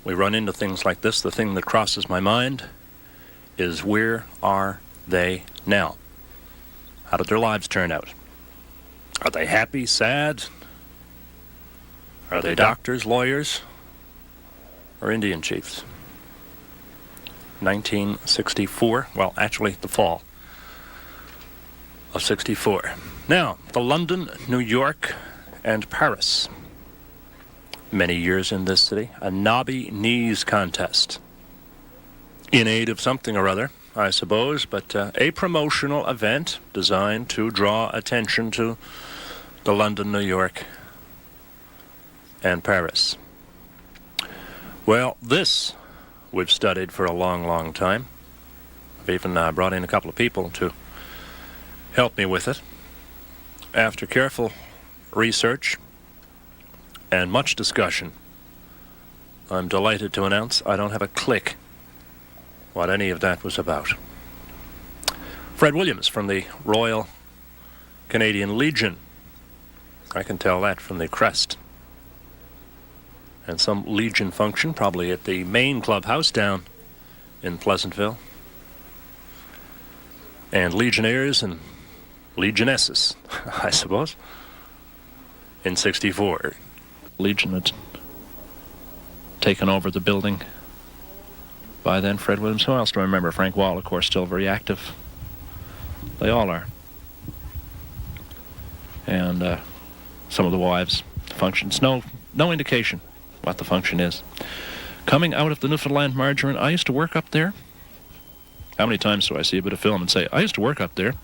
we run into things like this, the thing that crosses my mind is, where are they now? How did their lives turn out? Are they happy, sad? Are they doctors, lawyers, or Indian chiefs? 1964, well, actually the fall of 64. Now, the London, New York, and Paris. Many years in this city, a knobby knees contest. In aid of something or other, I suppose, but a promotional event designed to draw attention to the London, New York, and Paris. Well, this we've studied for a long, long time. I've even brought in a couple of people to help me with it. After careful research and much discussion, I'm delighted to announce I don't have a click what any of that was about. Fred Williams from the Royal Canadian Legion. I can tell that from the crest. And some Legion function, probably at the main clubhouse down in Pleasantville. And Legionnaires and Legionesses, I suppose, in 64. Legion had taken over the building by then. Fred Williams, who else do I remember? Frank Wall, of course, still very active. They all are. And some of the wives' functions. No indication what the function is. Coming out of the Newfoundland Margarine, I used to work up there. How many times do I see a bit of film and say, I used to work up there?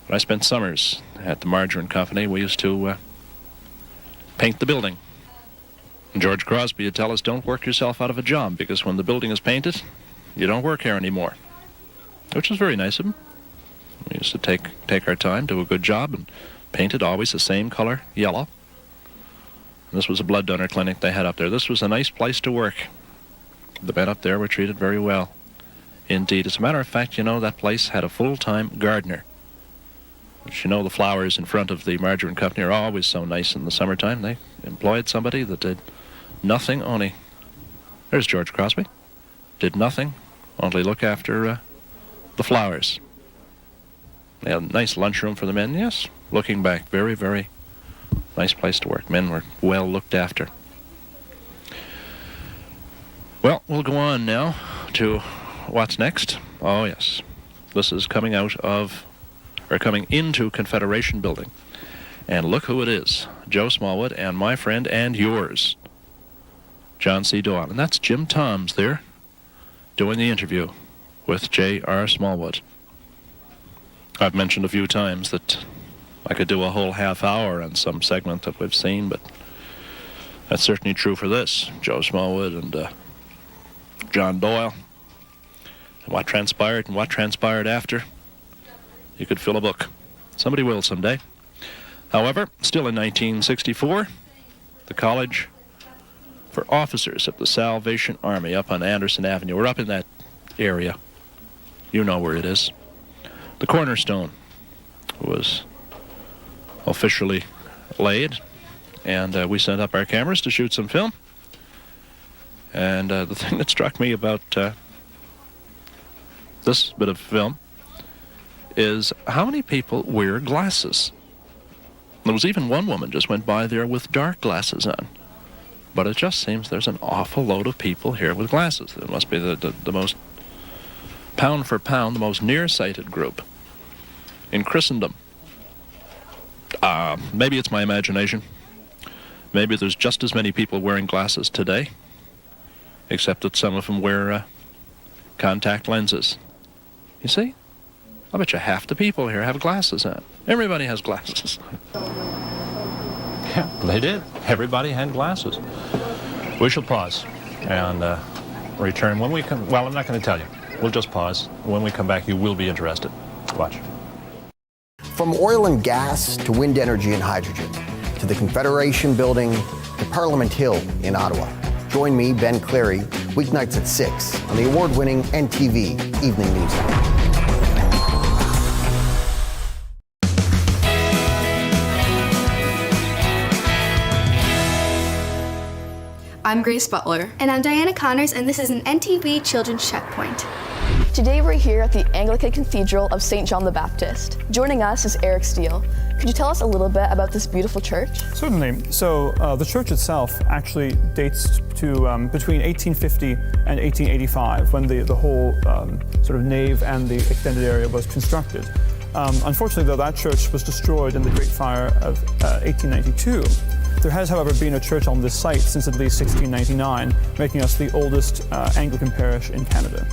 But I spent summers at the Margarine Company. We used to paint the building. And George Crosby would tell us, don't work yourself out of a job, because when the building is painted, you don't work here anymore. Which was very nice of him. We used to take our time, do a good job, and paint it always the same color, yellow. And this was a blood donor clinic they had up there. This was a nice place to work. The men up there were treated very well indeed. As a matter of fact, you know, that place had a full-time gardener. Which, you know, the flowers in front of the Margarine Company are always so nice in the summertime. They employed somebody that did nothing, only... There's George Crosby. Did nothing, only look after the flowers. They had a nice lunchroom for the men. Yes, looking back, very, very nice place to work. Men were well looked after. Well, we'll go on now to what's next. Oh, yes. This is coming into Confederation Building. And look who it is. Joe Smallwood and my friend and yours, John C. Doyle. And that's Jim Toms there doing the interview with J.R. Smallwood. I've mentioned a few times that I could do a whole half hour on some segment that we've seen, but that's certainly true for this. Joe Smallwood and John Doyle. And what transpired after. You could fill a book. Somebody will someday. However, still in 1964, the College for Officers of the Salvation Army up on Anderson Avenue. We're up in that area. You know where it is. The cornerstone was officially laid, and we sent up our cameras to shoot some film. And the thing that struck me about this bit of film is how many people wear glasses. There was even one woman just went by there with dark glasses on. But it just seems there's an awful load of people here with glasses. It must be the most, pound for pound, the most nearsighted group in Christendom. Maybe it's my imagination. Maybe there's just as many people wearing glasses today, except that some of them wear contact lenses. You see? I bet you half the people here have glasses on. Everybody has glasses. Yeah, they did. Everybody had glasses. We shall pause and return when we come. Well, I'm not going to tell you. We'll just pause. When we come back, you will be interested. Watch. From oil and gas to wind energy and hydrogen, to the Confederation Building to Parliament Hill in Ottawa. Join me, Ben Cleary, weeknights at 6 on the award-winning NTV Evening News Hour. I'm Grace Butler. And I'm Diana Connors, and this is an NTV Children's Checkpoint. Today we're here at the Anglican Cathedral of St. John the Baptist. Joining us is Eric Steele. Could you tell us a little bit about this beautiful church? Certainly. So the church itself actually dates to between 1850 and 1885, when the whole sort of nave and the extended area was constructed. Unfortunately, though, that church was destroyed in the Great Fire of 1892. There has, however, been a church on this site since at least 1699, making us the oldest Anglican parish in Canada.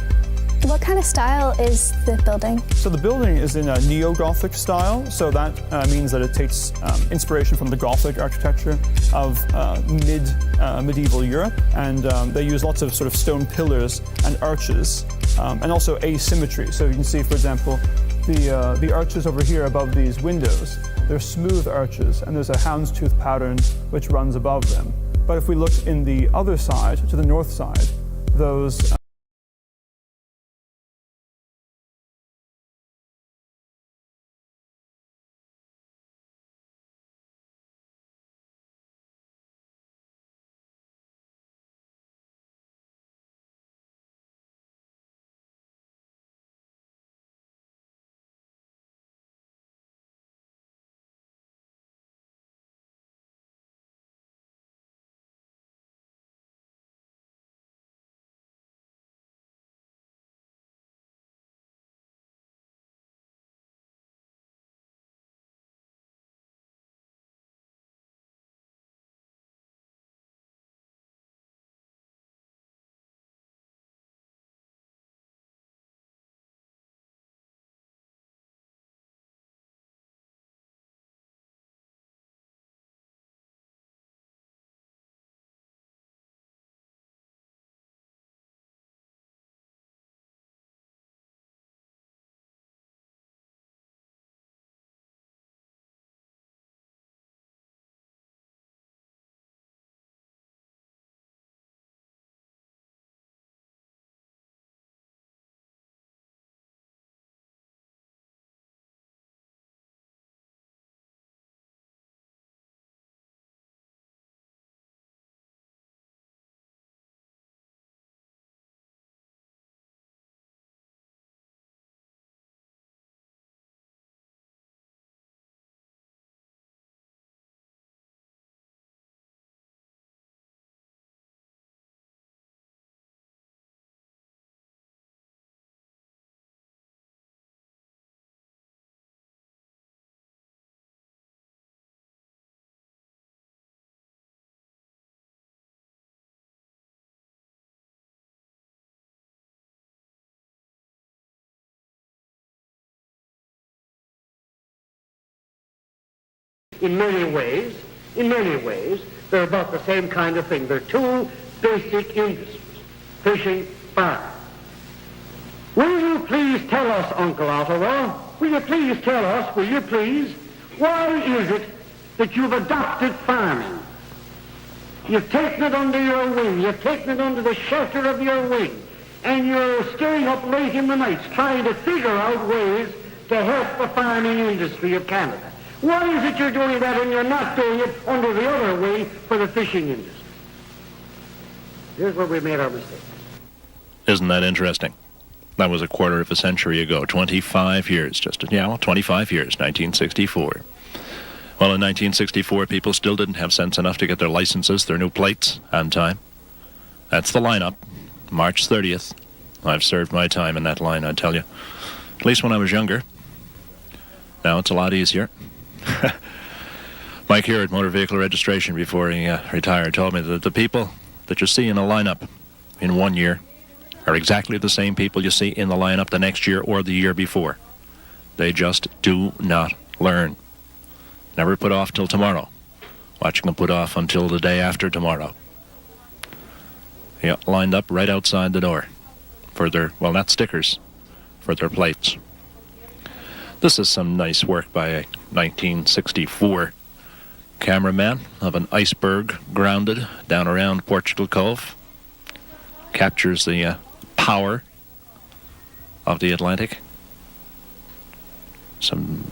What kind of style is the building? So the building is in a neo-Gothic style, so that means that it takes inspiration from the Gothic architecture of medieval Europe, and they use lots of sort of stone pillars and arches, and also asymmetry. So you can see, for example, the arches over here above these windows, they're smooth arches, and there's a houndstooth pattern which runs above them. But if we look in the other side, to the north side, those in many ways, they're about the same kind of thing. They're two basic industries, fishing, farming. Will you please tell us, Uncle Ottawa, will you please, why is it that you've adopted farming? You've taken it under your wing, you've taken it under the shelter of your wing, and you're staying up late in the nights trying to figure out ways to help the farming industry of Canada. Why is it you're doing that and you're not doing it under the other way for the fishing industry? Here's where we made our mistake. Isn't that interesting? That was a quarter of a century ago, 25 years, 25 years, 1964. Well, in 1964, people still didn't have sense enough to get their licenses, their new plates, on time. That's the lineup, March 30th. I've served my time in that line, I tell you. At least when I was younger. Now it's a lot easier. Mike here at Motor Vehicle Registration, before he retired, told me that the people that you see in a lineup in 1 year are exactly the same people you see in the lineup the next year or the year before. They just do not learn. Never put off till tomorrow. Watching them put off until the day after tomorrow. Yeah, lined up right outside the door for their, well, not stickers, for their plates. This is some nice work by a 1964 cameraman of an iceberg grounded down around Portugal Cove. Captures the power of the Atlantic. Some